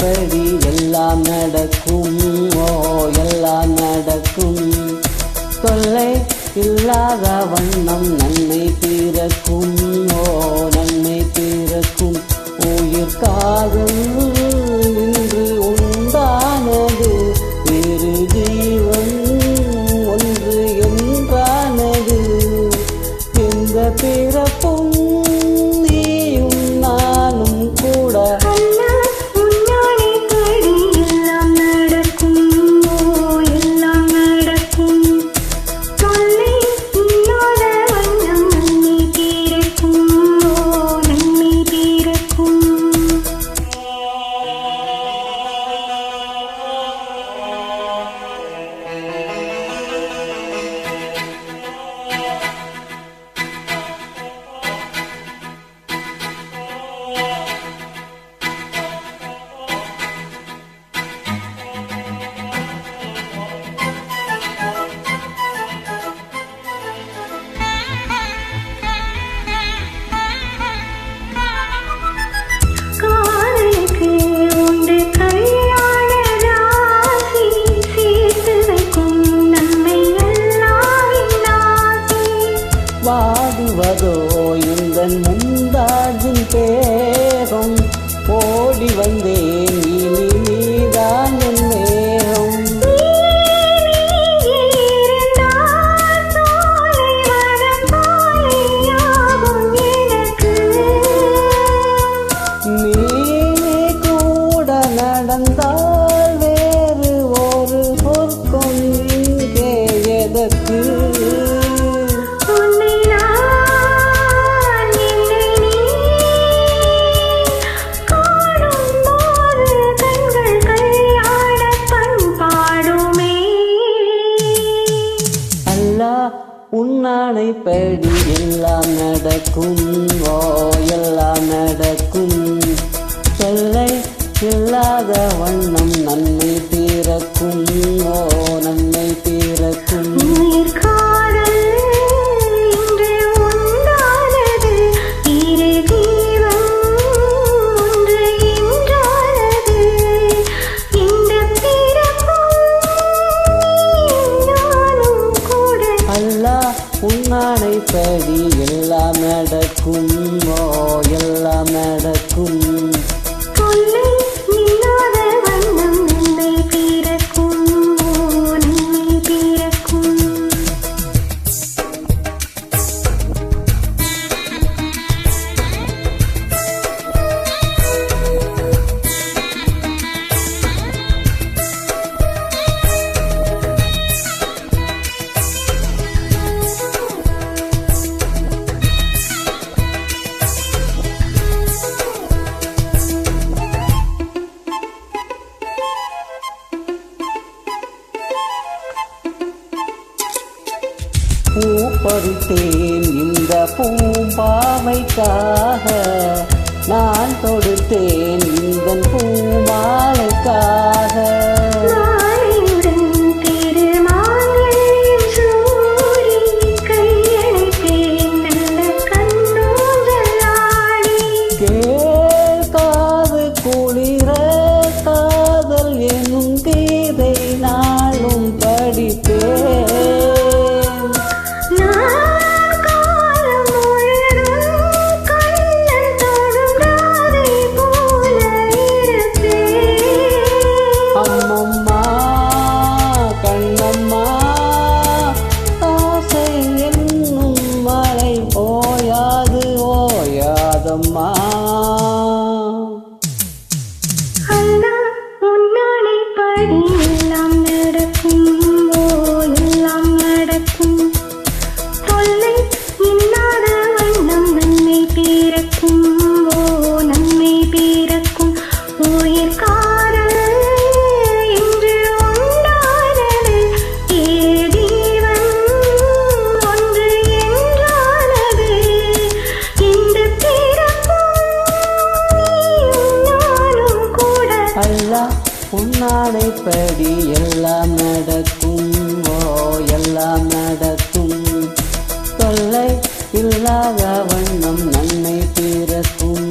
உன்னானைப்படி எல்லாம் நடக்கும். ஓ எல்லாம் நடக்கும். தொல்லை இல்லாத வண்ணம் நன்மை பிறக்கும். ஓ நன்மை பிறக்கும். உயிர் காதல் இன்று உண்டானது. வேறு ஜீவன் ஒன்று என்றானது. எந்த பிறப்பும் நீயும் நானும் கூட. வாடுவதோ எந்தன் முந்தாஜின் பேகம். ஓடி வந்தேன் இனி நீதான் என் நேரம். நீ கூட நடந்தால் வேறு ஒரு சொர்க்கம் இங்கே எதற்கு? உன்னானைப்படி எல்லாம் நடக்கும். ஓ எல்லாம் நடக்கும். தொல்லை இல்லாத வண்ணம் நன்மை பிறக்கும். ஓ நன்மை பிறக்கும். உன்னானைப்படி எல்லாம் நடக்கும். ஓ எல்லாம் நடக்கும். தொல்லை இல்லாத வண்ணம் நன்மை பிறக்கும். ஓ நன்மை பிறக்கும். பூ பறித்தேன் இந்த பூம்பாவைக்காக. நான் தொடுத்தேன் இந்த பூமாலைக்காக. கேட்காது குளிர காதல் என்னும் கீதை நாளும் படிப்பேன். உன்னானைப்படி எல்லாம் நடக்கும். ஓ எல்லாம் நடக்கும். தொல்லை இல்லாத வண்ணம் நன்மை பிறக்கும். ஓ நன்மை பிறக்கும். உயிர் காதல் இன்று உண்டானது. ஜீவன் ஒன்று என்றானது. இந்த பிறப்பும் நீயும் நானும் கூட. உன்னானைப்படி எல்லாம் நடக்கும். ஓ எல்லாம் நடக்கும். தொல்லை இல்லாத வண்ணம் நன்மை பிறக்கும்.